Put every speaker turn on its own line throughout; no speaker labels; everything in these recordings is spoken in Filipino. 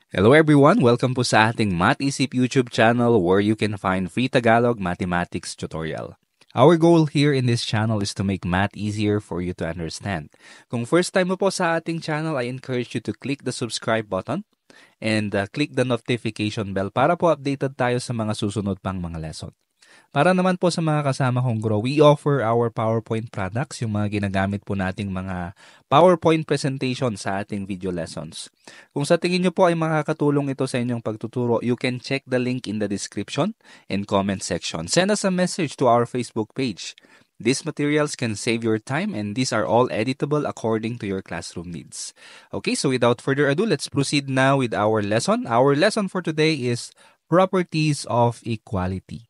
Hello everyone! Welcome po sa ating MathIsip YouTube channel where you can find free Tagalog mathematics tutorial. Our goal here in this channel is to make math easier for you to understand. Kung first time mo po sa ating channel, I encourage you to click the subscribe button and click the notification bell para po updated tayo sa mga susunod pang mga lesson. Para naman po sa mga kasama kong grow, we offer our PowerPoint products, yung mga ginagamit po nating mga PowerPoint presentation sa ating video lessons. Kung sa tingin nyo po ay makakatulong ito sa inyong pagtuturo, you can check the link in the description and comment section. Send us a message to our Facebook page. These materials can save your time and these are all editable according to your classroom needs. Okay, so without further ado, let's proceed now with our lesson. Our lesson for today is properties of equality.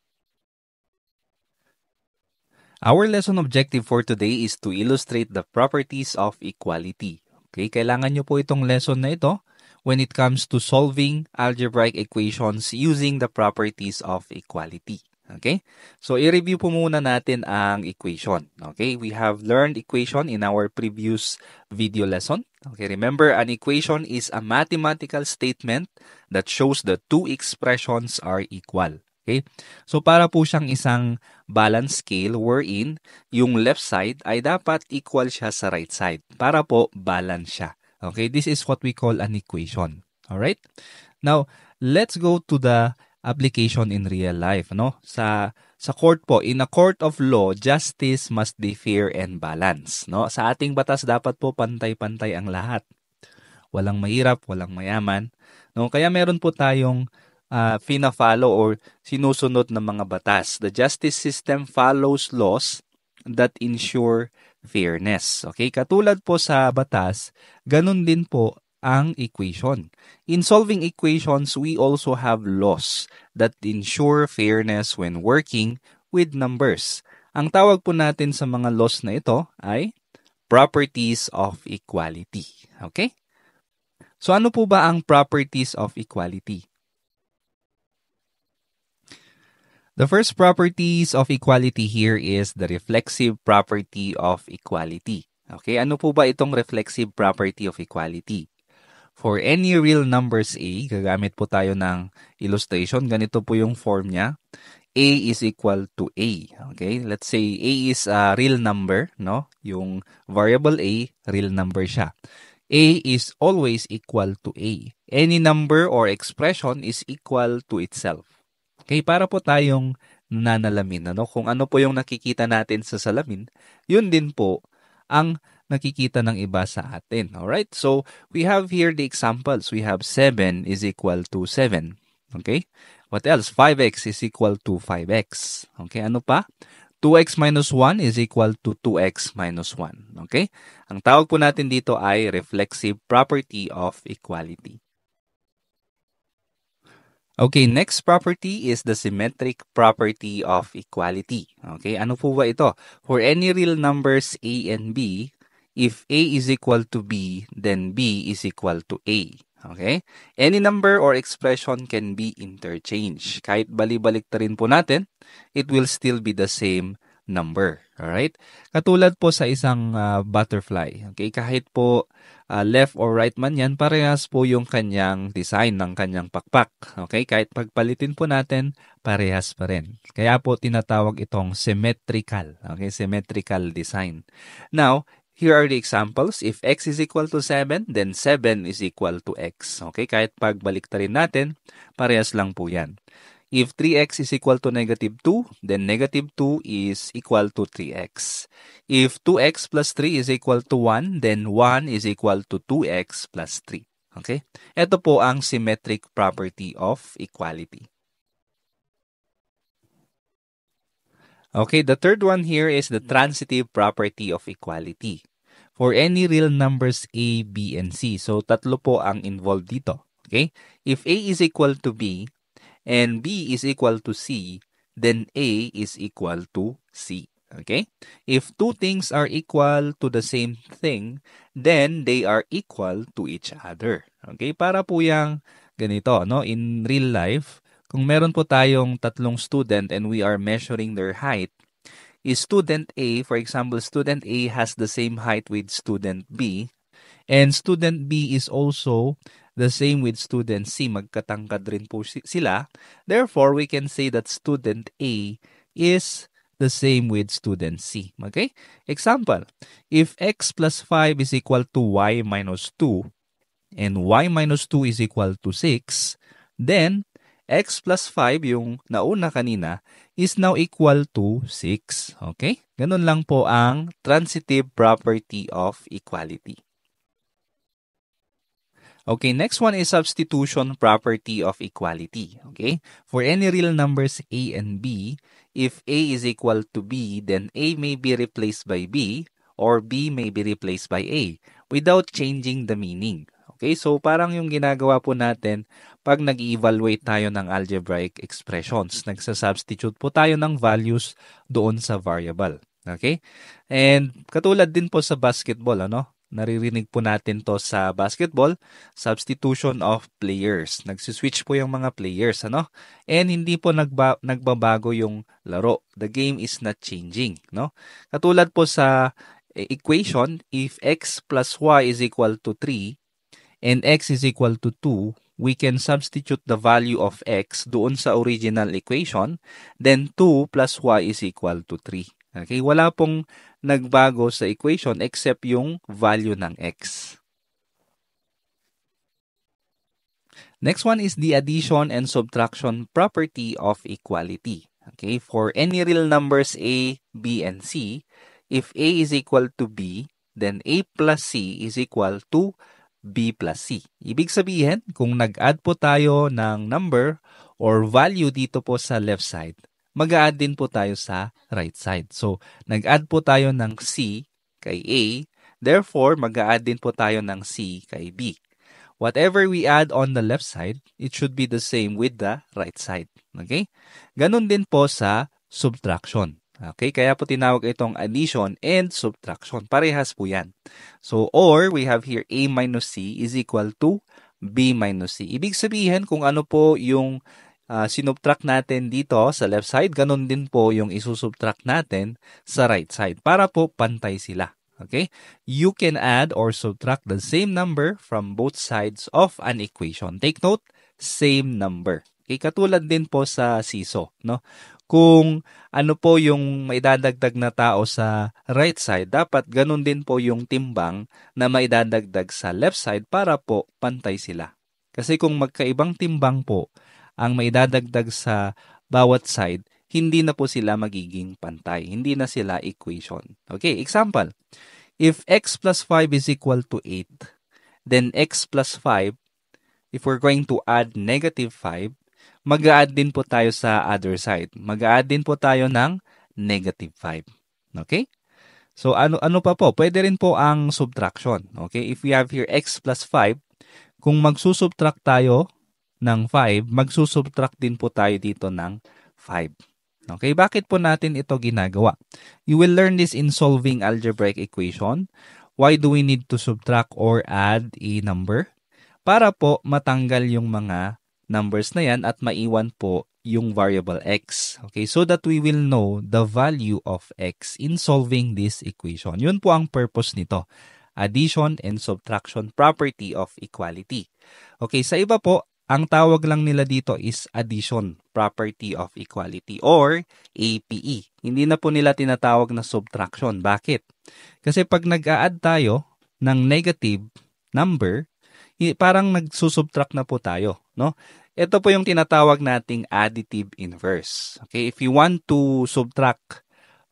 Our lesson objective for today is to illustrate the properties of equality. Okay, kailangan nyo po itong lesson na ito when it comes to solving algebraic equations using the properties of equality. Okay, so i-review po muna natin ang equation. Okay, we have learned equation in our previous video lesson. Okay, remember, an equation is a mathematical statement that shows the two expressions are equal. Okay? So para po siyang isang balance scale wherein yung left side ay dapat equal siya sa right side para po balance siya. Okay? This is what we call an equation. Alright? Now, let's go to the application in real life. No? Sa court po, in a court of law, justice must be fair and balanced. No? Sa ating batas, dapat po pantay-pantay ang lahat. Walang mahirap, walang mayaman. No? Kaya meron po tayong fina-follow or sinusunod ng mga batas. The justice system follows laws that ensure fairness. Okay? Katulad po sa batas, ganun din po ang equation. In solving equations, we also have laws that ensure fairness when working with numbers. Ang tawag po natin sa mga laws na ito ay properties of equality. Okay? So ano po ba ang properties of equality? The first properties of equality here is the reflexive property of equality. Okay, ano po ba itong reflexive property of equality? For any real numbers A, gagamit po tayo ng illustration. Ganito po yung form niya. A is equal to A. Okay, let's say A is a real number, no? Yung variable A, real number siya. A is always equal to A. Any number or expression is equal to itself. Okay, para po tayong nanalamin, ano? Kung ano po yung nakikita natin sa salamin, yun din po ang nakikita ng iba sa atin. Alright? So, we have here the examples. We have 7 is equal to 7. Okay? What else? 5x is equal to 5x. Okay, ano pa? 2x minus 1 is equal to 2x minus 1. Okay? Ang tawag po natin dito ay reflexive property of equality. Okay, next property is the symmetric property of equality. Okay, ano po ba ito? For any real numbers A and B, if A is equal to B, then B is equal to A. Okay? Any number or expression can be interchanged. Kahit bali-balik ta rin po natin, it will still be the same number. Alright? Katulad po sa isang butterfly. Okay? Kahit po left or right man yan, parehas po yung kanyang design ng kanyang pakpak. Okay? Kahit pagpalitin po natin, parehas pa rin. Kaya po tinatawag itong symmetrical. Okay? Symmetrical design. Now, here are the examples. If x is equal to 7, then 7 is equal to x. Okay? Kahit pagbalik ta rin natin, parehas lang po yan. If 3x is equal to negative 2, then negative 2 is equal to 3x. If 2x plus 3 is equal to 1, then 1 is equal to 2x plus 3. Okay? Ito po ang symmetric property of equality. Okay, the third one here is the transitive property of equality. For any real numbers A, B, and C. So, tatlo po ang involved dito. Okay? If A is equal to B, and B is equal to C, then A is equal to C. Okay? If two things are equal to the same thing, then they are equal to each other. Okay? Para po yung ganito, no? In real life, kung meron po tayong tatlong student and we are measuring their height, is student A, for example, student A has the same height with student B, and student B is also the same with student C. Magkatangkad rin po sila. Therefore, we can say that student A is the same with student C. Okay? Example, if x plus 5 is equal to y minus 2 and y minus 2 is equal to 6, then x plus 5, yung nauna kanina, is now equal to 6. Okay? Ganun lang po ang transitive property of equality. Okay, next one is substitution property of equality. Okay? For any real numbers a and b, if a is equal to b, then a may be replaced by b or b may be replaced by a without changing the meaning. Okay, so parang yung ginagawa po natin pag nag-evaluate tayo ng algebraic expressions. Nagsasubstitute po tayo ng values doon sa variable. Okay? And katulad din po sa basketball, ano? Naririnig po natin to sa basketball, substitution of players. Nagsiswitch po yung mga players, ano? And hindi po nagbabago yung laro. The game is not changing, no? Katulad po sa equation, if x plus y is equal to 3 and x is equal to 2, we can substitute the value of x doon sa original equation, then 2 plus y is equal to 3. Okay, wala pong nagbago sa equation except yung value ng x. Next one is the addition and subtraction property of equality. Okay, for any real numbers a, b, and c, if a is equal to b, then a plus c is equal to b plus c. Ibig sabihin, kung nag-add po tayo ng number or value dito po sa left side, mag-a-add din po tayo sa right side. So, nag-add po tayo ng C kay A, therefore, mag-a-add din po tayo ng C kay B. Whatever we add on the left side, it should be the same with the right side. Okay? Ganon din po sa subtraction. Okay? Kaya po tinawag itong addition and subtraction. Parehas po yan. So, or we have here A minus C is equal to B minus C. Ibig sabihin kung ano po yung sinubtract natin dito sa left side, ganun din po yung isusubtract natin sa right side para po pantay sila. Okay? You can add or subtract the same number from both sides of an equation. Take note, same number. Okay? Katulad din po sa seesaw, no? Kung ano po yung maidadagdag na tao sa right side, dapat ganun din po yung timbang na maidadagdag sa left side para po pantay sila. Kasi kung magkaibang timbang po ang maidadagdag sa bawat side, hindi na po sila magiging pantay. Hindi na sila equation. Okay, example. If x plus 5 is equal to 8, then x plus 5, if we're going to add negative 5, mag-a-add din po tayo sa other side. Mag-a-add din po tayo ng negative 5. Okay? So, ano pa po? Pwede rin po ang subtraction. Okay? If we have here x plus 5, kung magsusubtract tayo ng 5, magsusubtract din po tayo dito ng 5. Okay, bakit po natin ito ginagawa? You will learn this in solving algebraic equation. Why do we need to subtract or add a number? Para po matanggal yung mga numbers na yan at maiwan po yung variable x. Okay, so that we will know the value of x in solving this equation. Yun po ang purpose nito. Addition and subtraction property of equality. Okay, sa iba po, ang tawag lang nila dito is addition property of equality or APE. Hindi na po nila tinatawag na subtraction. Bakit? Kasi pag nag-a-add tayo ng negative number, parang nagsusubtract na po tayo, no? Ito po yung tinatawag nating additive inverse. Okay, if you want to subtract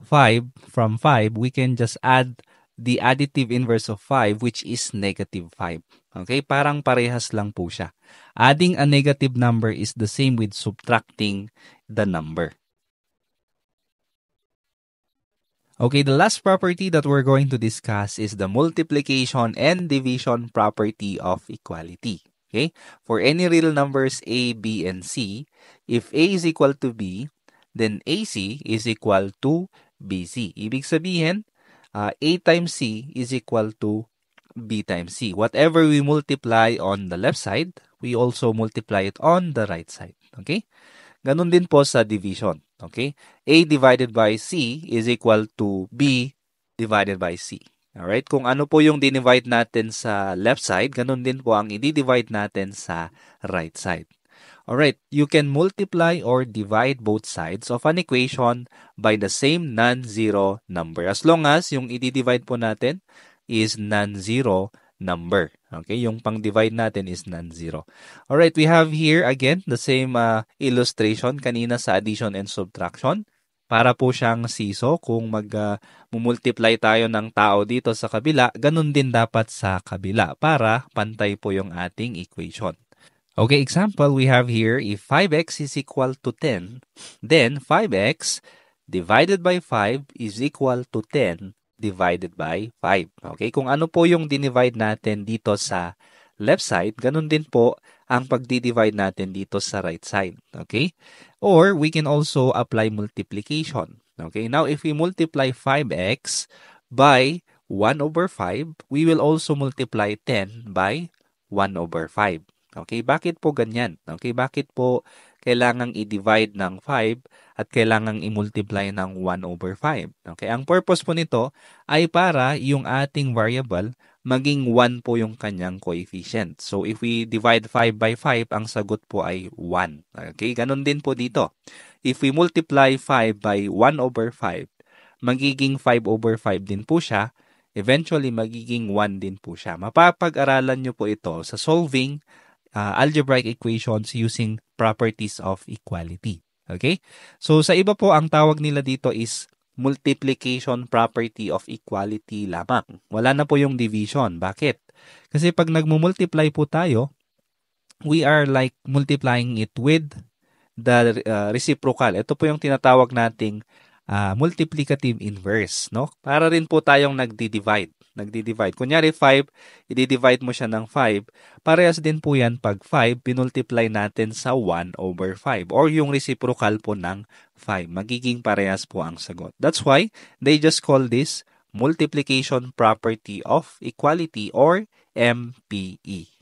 5 from 5, we can just add the additive inverse of 5, which is negative 5. Okay, parang parehas lang po siya. Adding a negative number is the same with subtracting the number. Okay, the last property that we're going to discuss is the multiplication and division property of equality. Okay, for any real numbers a, b, and c, if a is equal to b, then ac is equal to bc. Ibig sabihin, a times c is equal to b times c. Whatever we multiply on the left side, we also multiply it on the right side. Okay? Ganun din po sa division. Okay? A divided by c is equal to b divided by c. Alright, kung ano po yung dinivide natin sa left side, ganun din po ang i-divide natin sa right side. Alright, you can multiply or divide both sides of an equation by the same non-zero number. As long as yung i-divide po natin is non-zero number. Okay, yung pang-divide natin is non-zero. Alright, we have here again the same illustration kanina sa addition and subtraction. Para po siyang siso, kung multiply tayo ng tao dito sa kabila, ganun din dapat sa kabila para pantay po yung ating equation. Okay, example, we have here, if 5x is equal to 10, then 5x divided by 5 is equal to 10 divided by 5. Okay, kung ano po yung dinivide natin dito sa left side, ganun din po ang pagdi-divide natin dito sa right side. Okay? Or we can also apply multiplication. Okay? Now, if we multiply 5x by 1 over 5, we will also multiply 10 by 1 over 5. Okay? Bakit po ganyan? Okay? Bakit po kailangang i-divide ng 5 at kailangang i-multiply ng 1 over 5? Okay? Ang purpose po nito ay para yung ating variable maging 1 po yung kanyang coefficient. So, if we divide 5 by 5, ang sagot po ay 1. Okay? Ganon din po dito. If we multiply 5 by 1 over 5, magiging 5 over 5 din po siya. Eventually, magiging 1 din po siya. Mapapag-aralan nyo po ito sa solving algebraic equations using properties of equality. Okay? So, sa iba po, ang tawag nila dito is multiplication property of equality lamang. Wala na po yung division. Bakit? Kasi pag nagmumultiply po tayo, we are like multiplying it with the reciprocal. Ito po yung tinatawag nating multiplicative inverse, no? Para rin po tayong nagdi-divide. Kunyari 5, i-divide mo siya ng 5. Parehas din po yan pag 5, pinultiply natin sa 1 over 5. Or yung reciprocal po ng 5. Magiging parehas po ang sagot. That's why they just call this multiplication property of equality or MPE.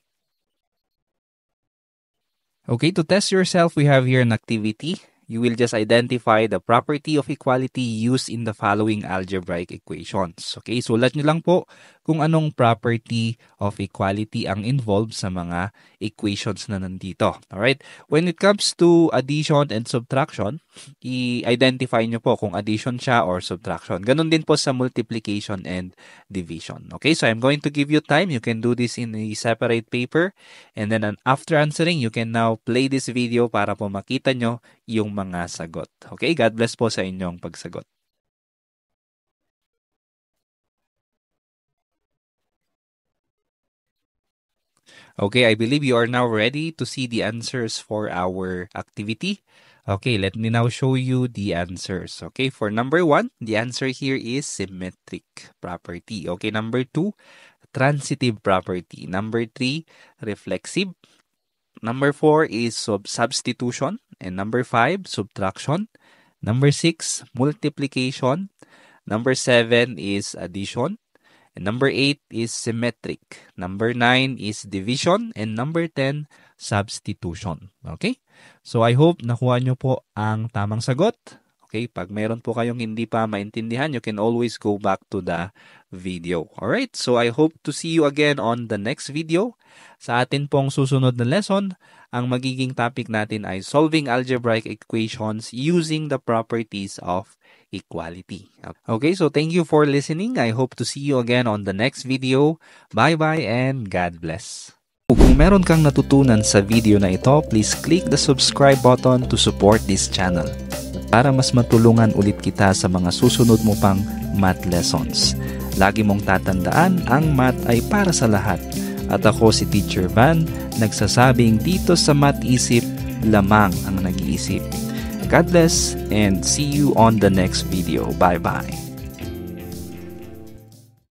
Okay, to test yourself, we have here an activity. You will just identify the property of equality used in the following algebraic equations. Okay, sulat nyo lang po kung anong property of equality ang involved sa mga equations na nandito. Alright, when it comes to addition and subtraction, i-identify nyo po kung addition siya or subtraction. Ganon din po sa multiplication and division. Okay, so I'm going to give you time. You can do this in a separate paper. And then after answering, you can now play this video para po makita nyo yung mga sagot. Okay, God bless po sa inyong pagsagot. Okay, I believe you are now ready to see the answers for our activity. Okay, let me now show you the answers. Okay, for number 1, the answer here is symmetric property. Okay, number 2, transitive property. Number 3, reflexive. Number 4 is substitution. And number 5, subtraction. Number 6, multiplication. Number 7 is addition. And number 8 is symmetric. Number 9 is division. And number 10, substitution. Okay? So I hope nakuha nyo po ang tamang sagot. Okay? Pag meron po kayong hindi pa maintindihan, you can always go back to the video. Alright? So I hope to see you again on the next video. Sa atin pong susunod na lesson, ang magiging topic natin ay solving algebraic equations using the properties of equality. Okay, so thank you for listening. I hope to see you again on the next video. Bye-bye and God bless. Kung meron kang natutunan sa video na ito, please click the subscribe button to support this channel para mas matulungan ulit kita sa mga susunod mo pang math lessons. Lagi mong tatandaan, ang math ay para sa lahat. At ako si Teacher Van, nagsasabing dito sa Math Isip, lamang ang nag-iisip. God bless and see you on the next video. Bye-bye.